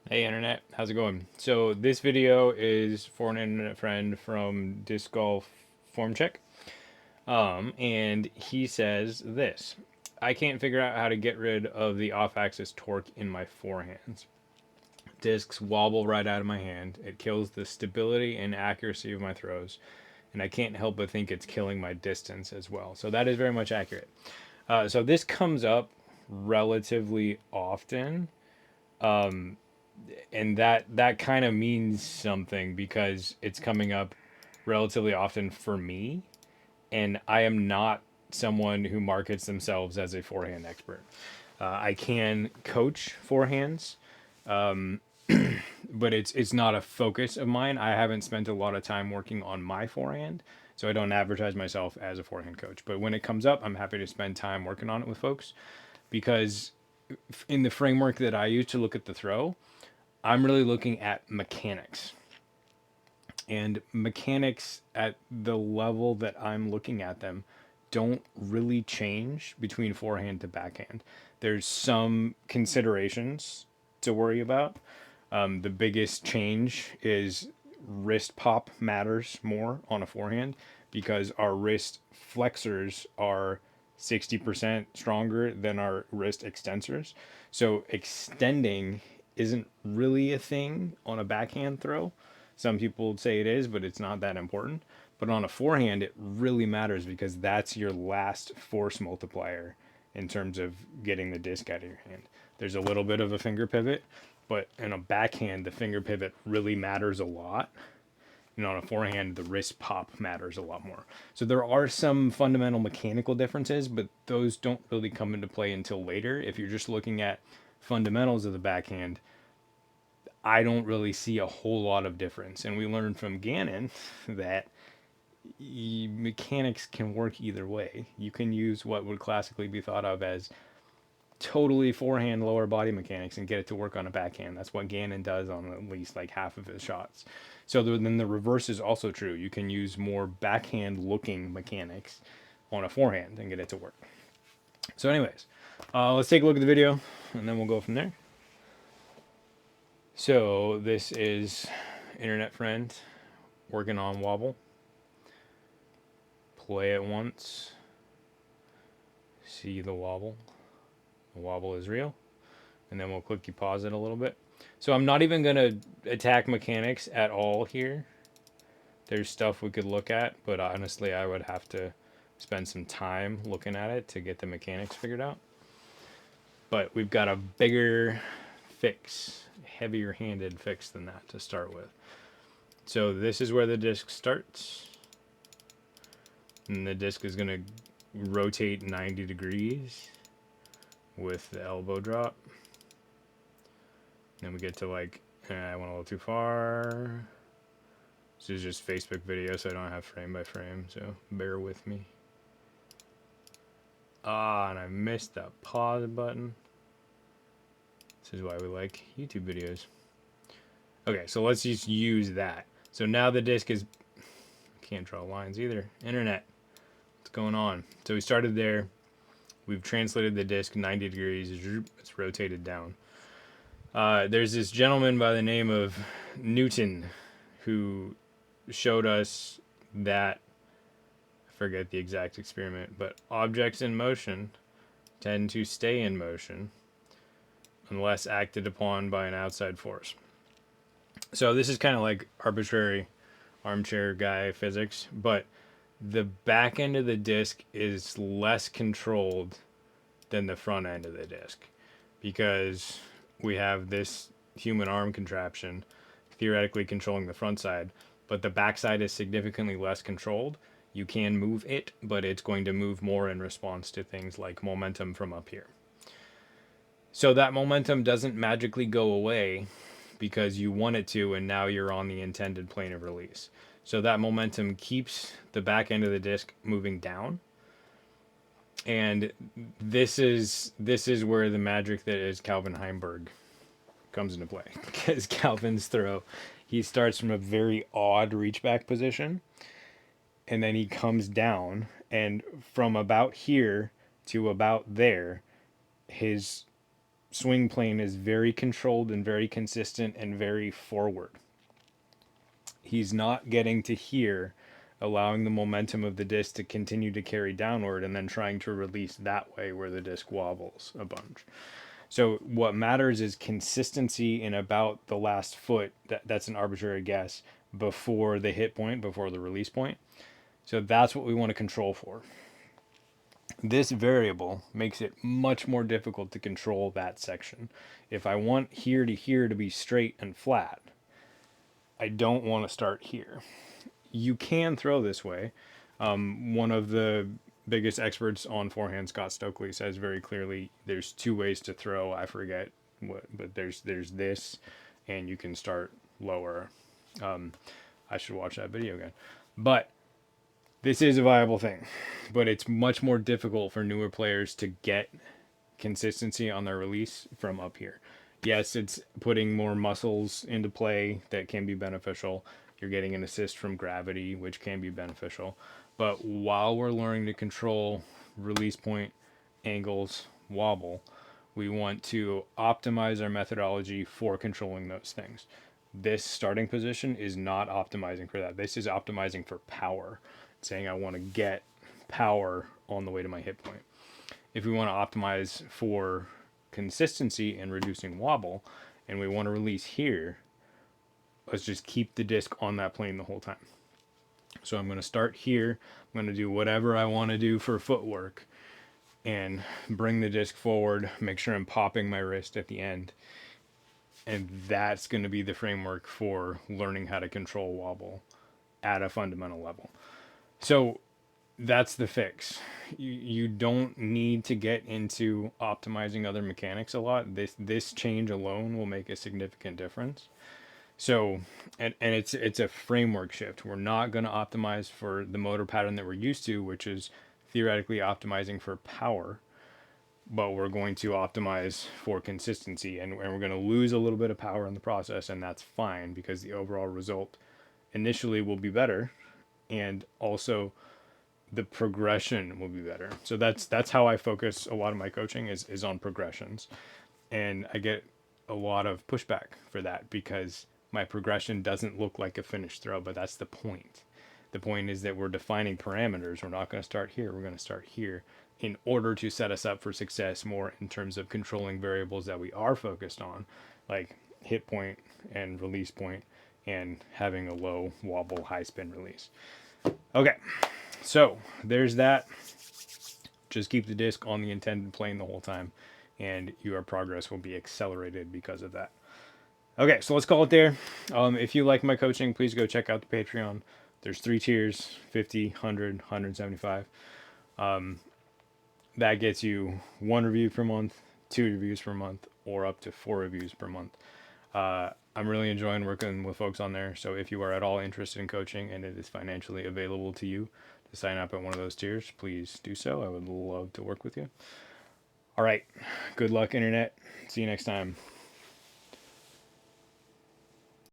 Hey internet, how's it going? So this video is for an internet friend from Disc Golf Form Check. And he says this. I can't figure out how to get rid of the off-axis torque in my forehands. Discs wobble right out of my hand. It kills the stability and accuracy of my throws, and I can't help but think it's killing my distance as well. So that is very much accurate. So this comes up relatively often, and that kind of means something because it's coming up relatively often for me, and I am not someone who markets themselves as a forehand expert. I can coach forehands, but it's not a focus of mine. I haven't spent a lot of time working on my forehand, so I don't advertise myself as a forehand coach. But when it comes up, I'm happy to spend time working on it with folks because in the framework that I use to look at the throw, I'm really looking at mechanics. And mechanics at the level that I'm looking at them don't really change between forehand to backhand. There's some considerations to worry about. The biggest change is wrist pop matters more on a forehand because our wrist flexors are 60% stronger than our wrist extensors. So extending isn't really a thing on a backhand throw. Some people would say it is, but it's not that important. But on a forehand, it really matters because that's your last force multiplier in terms of getting the disc out of your hand. There's a little bit of a finger pivot, but in a backhand, the finger pivot really matters a lot. And on a forehand, the wrist pop matters a lot more. So there are some fundamental mechanical differences, but those don't really come into play until later. If you're just looking at fundamentals of the backhand, I don't really see a whole lot of difference. And we learned from Gannon that mechanics can work either way. You can use what would classically be thought of as totally forehand lower body mechanics and get it to work on a backhand. That's what Gannon does on at least like half of his shots. So then the reverse is also true. You can use more backhand looking mechanics on a forehand and get it to work. So, anyways, let's take a look at the video and then we'll go from there. So, this is internet friend working on wobble. Play it once. See the wobble. The wobble is real. And then we'll quickly pause it a little bit. So I'm not even going to attack mechanics at all here. There's stuff we could look at, but honestly, I would have to spend some time looking at it to get the mechanics figured out. But we've got a bigger fix, heavier handed fix than that to start with. So this is where the disc starts. And the disc is going to rotate 90 degrees with the elbow drop. Then we get to like, I went a little too far. This is just Facebook video, so I don't have frame by frame, so bear with me. And I missed that pause button. This is why we like YouTube videos. Okay, so let's just use that. So now the disc is, can't draw lines either. Internet, what's going on? So we started there. We've translated the disc 90 degrees. It's rotated down. There's this gentleman by the name of Newton who showed us that, I forget the exact experiment, but objects in motion tend to stay in motion unless acted upon by an outside force. So this is kind of like arbitrary armchair guy physics, but the back end of the disc is less controlled than the front end of the disc because we have this human arm contraption theoretically controlling the front side, but the back side is significantly less controlled. You can move it, but it's going to move more in response to things like momentum from up here. So that momentum doesn't magically go away because you want it to, and now you're on the intended plane of release. So that momentum keeps the back end of the disc moving down. And this is where the magic that is Calvin Heimberg comes into play. Because Calvin's throw, he starts from a very odd reach back position, and then he comes down, and from about here to about there, his swing plane is very controlled and very consistent and very forward. He's not getting to here, allowing the momentum of the disc to continue to carry downward and then trying to release that way where the disc wobbles a bunch. So what matters is consistency in about the last foot. That's an arbitrary guess before the hit point, before the release point. So that's what we want to control for. This variable makes it much more difficult to control that section. If I want here to be straight and flat, I don't want to start here. You can throw this way. One of the biggest experts on forehand, Scott Stokely, says very clearly there's two ways to throw. I forget what, but there's this, and you can start lower. I should watch that video again. But this is a viable thing, but it's much more difficult for newer players to get consistency on their release from up here. Yes, it's putting more muscles into play that can be beneficial. You're getting an assist from gravity, which can be beneficial. But while we're learning to control release point, angles, wobble, we want to optimize our methodology for controlling those things. This starting position is not optimizing for that. This is optimizing for power. It's saying I want to get power on the way to my hit point. If we want to optimize for consistency and reducing wobble, and we want to release here, let's just keep the disc on that plane the whole time. So I'm going to start here. I'm going to do whatever I want to do for footwork and bring the disc forward, make sure I'm popping my wrist at the end. And that's going to be the framework for learning how to control wobble at a fundamental level. So that's the fix. You don't need to get into optimizing other mechanics a lot. This change alone will make a significant difference. So, and it's a framework shift. We're not going to optimize for the motor pattern that we're used to, which is theoretically optimizing for power, but we're going to optimize for consistency, and we're going to lose a little bit of power in the process, and that's fine because the overall result initially will be better, and also the progression will be better. So that's how I focus a lot of my coaching is on progressions, and I get a lot of pushback for that because my progression doesn't look like a finished throw, but that's the point. The point is that we're defining parameters. We're not going to start here. We're going to start here in order to set us up for success more in terms of controlling variables that we are focused on, like hit point and release point and having a low wobble, high spin release. Okay, so there's that. Just keep the disc on the intended plane the whole time, and your progress will be accelerated because of that. Okay, so let's call it there. If you like my coaching, please go check out the Patreon. There's 3 tiers, 50, 100, 175. That gets you 1 review per month, 2 reviews per month, or up to 4 reviews per month. I'm really enjoying working with folks on there. So if you are at all interested in coaching and it is financially available to you to sign up at one of those tiers, please do so. I would love to work with you. All right. Good luck, Internet. See you next time.